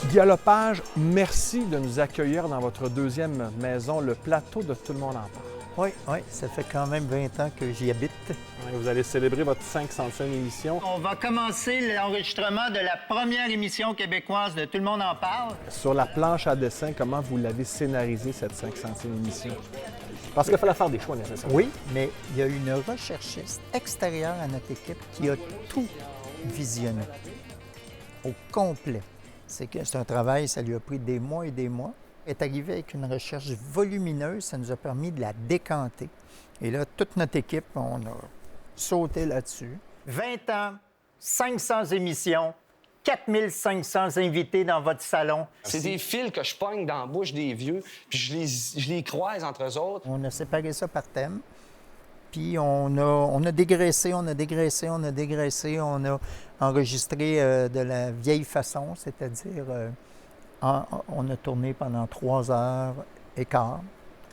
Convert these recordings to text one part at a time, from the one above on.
Guy Lepage, merci de nous accueillir dans votre deuxième maison, le plateau de Tout le monde en parle. Oui, ça fait quand même 20 ans que j'y habite. Vous allez célébrer votre 500e émission. On va commencer l'enregistrement de la première émission québécoise de Tout le monde en parle. Sur la planche à dessin, comment vous l'avez scénarisé, cette 500e émission? Parce qu'il fallait faire des choix nécessaires. Oui, mais il y a une recherchiste extérieure à notre équipe qui a tout visionné, au complet. C'est un travail, ça lui a pris des mois et des mois. Elle est arrivée avec une recherche volumineuse, ça nous a permis de la décanter. Et là, toute notre équipe, on a sauté là-dessus. 20 ans, 500 émissions, 4500 invités dans votre salon. C'est des fils que je pogne dans la bouche des vieux, puis je les croise entre eux autres. On a séparé ça par thème. Puis on a dégraissé, on a enregistré de la vieille façon, c'est-à-dire on a tourné pendant 3h15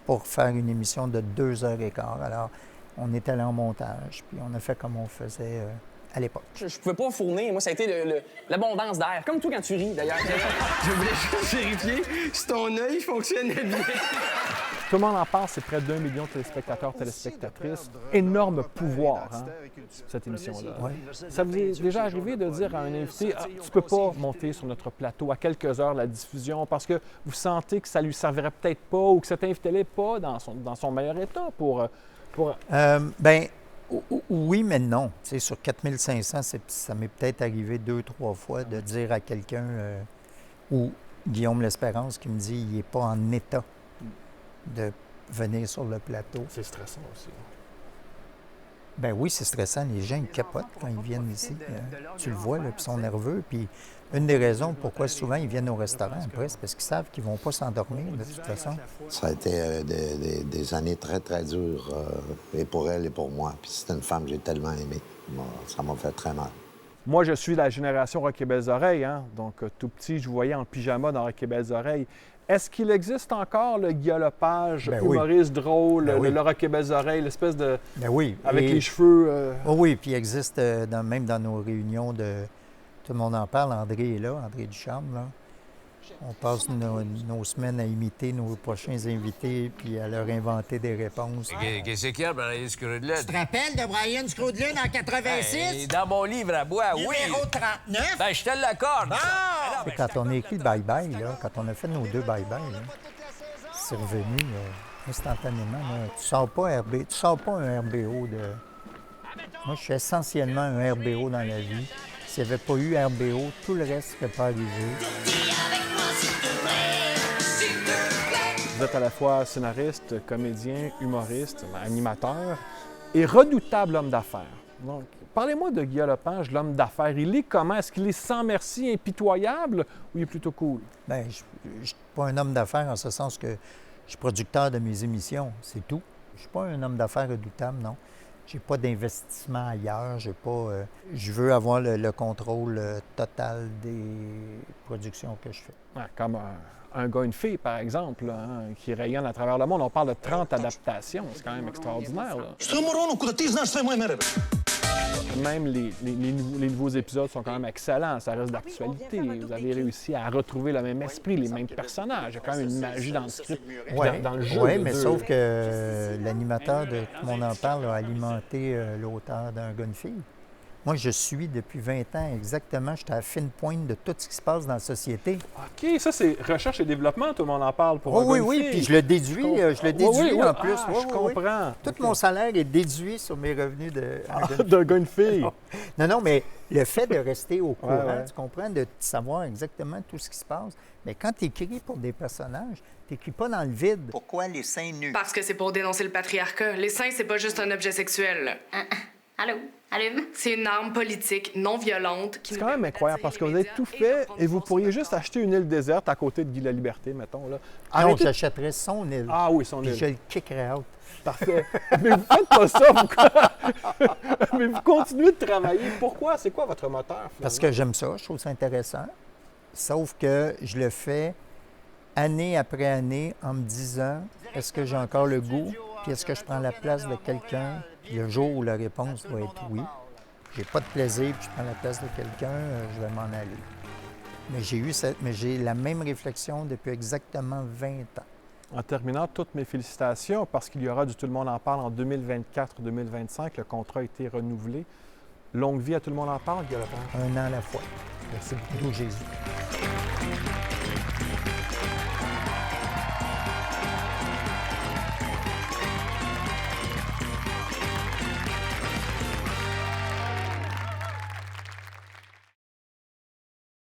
pour faire une émission de 2h15. Alors, on est allé en montage, puis on a fait comme on faisait à l'époque. Je pouvais pas fournir. Moi, ça a été l'abondance d'air. Comme toi quand tu ris, d'ailleurs. Je voulais juste vérifier si ton œil fonctionnait bien. Tout le monde en parle, c'est près d'1 million de téléspectateurs, téléspectatrices. Énorme pouvoir, hein, cette émission-là. Oui. Ça vous est déjà arrivé de dire à un invité, tu ne peux pas monter sur notre plateau à quelques heures la diffusion parce que vous sentez que ça lui servirait peut-être pas ou que cet invité-là n'est pas dans son meilleur état pour... Oui, mais non. Tu sais, sur 4500, ça m'est peut-être arrivé 2-3 fois de dire à quelqu'un, ou Guillaume L'Espérance, qui me dit il n'est pas en état de venir sur le plateau. C'est stressant aussi. Ben oui, c'est stressant. Les gens, ils capotent quand ils viennent ici. Tu le vois, là, puis ils sont nerveux. Puis une des raisons pourquoi souvent ils viennent au restaurant après, c'est parce qu'ils savent qu'ils ne vont pas s'endormir de toute façon. Ça a été des années très, très dures, et pour elle et pour moi. Puis c'est une femme que j'ai tellement aimée. Moi, ça m'a fait très mal. Moi, je suis de la génération Rock et Belles Oreilles, hein? Donc, tout petit, je vous voyais en pyjama dans Rock et Belles Oreilles. Est-ce qu'il existe encore le Guy Lepage, humoriste drôle, le Rock et Belles Oreilles, l'espèce de... Ben oui. Avec les cheveux... Oh oui, puis il existe même dans nos réunions de... Tout le monde en parle, André est là, André Ducharme, là. On passe nos semaines à imiter nos prochains invités puis à leur inventer des réponses. Qu'est-ce qu'il y a, Brian Scroodelin? Tu te rappelles de Brian Scroodelin en 86? Dans mon livre à bois, oui. Numéro 39? Ben, je te l'accorde. Ah! Quand on a écrit le bye-bye, là, quand on a fait nos 2 bye-bye, là, c'est revenu instantanément. Là. Tu sors pas un RBO de... Moi, je suis essentiellement un RBO dans la vie. S'il n'y avait pas eu RBO, tout le reste ne serait pas arrivé. Vous êtes à la fois scénariste, comédien, humoriste, animateur et redoutable homme d'affaires. Donc, parlez-moi de Guy Lepage, l'homme d'affaires. Il est comment? Est-ce qu'il est sans merci, impitoyable ou il est plutôt cool? Bien, je ne suis pas un homme d'affaires en ce sens que je suis producteur de mes émissions, c'est tout. Je ne suis pas un homme d'affaires redoutable, non. J'ai pas d'investissement ailleurs, je veux avoir le contrôle total des productions que je fais. Ouais, comme un gars, une fille, par exemple, là, hein, qui rayonne à travers le monde. On parle de 30 adaptations, c'est quand même extraordinaire. Là. Même les nouveaux épisodes sont quand même excellents, ça reste d'actualité. Vous avez réussi à retrouver le même esprit, les mêmes personnages. Il y a quand même une magie dans le script, dans le jeu. Oui, mais sauf que l'animateur de Tout le monde en parle a alimenté l'auteur d'un gars, une fille. Moi, je suis depuis 20 ans exactement, j'étais à la fine pointe de tout ce qui se passe dans la société. OK, ça, c'est recherche et développement, tout le monde en parle pour un gars, une oui, fille. puis je le déduis en plus. Je comprends. Tout mon salaire est déduit sur mes revenus d'un gars, une fille. Non, mais le fait de rester au courant, tu comprends, de savoir exactement tout ce qui se passe. Mais quand tu écris pour des personnages, tu n'écris pas dans le vide. Pourquoi les seins nus? Parce que c'est pour dénoncer le patriarcat. Les seins, c'est pas juste un objet sexuel. Allô? Allume? C'est une arme politique non violente qui... C'est quand même incroyable parce que vous avez tout fait et vous pourriez juste acheter une île déserte à côté de Guy la Liberté, mettons. Là. Non, j'achèterais son île. Ah oui, son île. Puis je le kickerais out. Parfait. Mais vous faites pas ça, mais vous continuez de travailler. Pourquoi? C'est quoi votre moteur, finalement? Parce que j'aime ça, je trouve ça intéressant. Sauf que je le fais année après année en me disant, est-ce que j'ai encore le goût? Puis est-ce que je prends la place de quelqu'un Puis le jour où la réponse va être oui, j'ai pas de plaisir, puis je prends la place de quelqu'un, je vais m'en aller. Mais j'ai la même réflexion depuis exactement 20 ans. En terminant, toutes mes félicitations parce qu'il y aura du Tout le monde en parle en 2024-2025. Le contrat a été renouvelé. Longue vie à Tout le monde en parle, Guy Lepage. Un an à la fois. Merci beaucoup. D'où Jésus.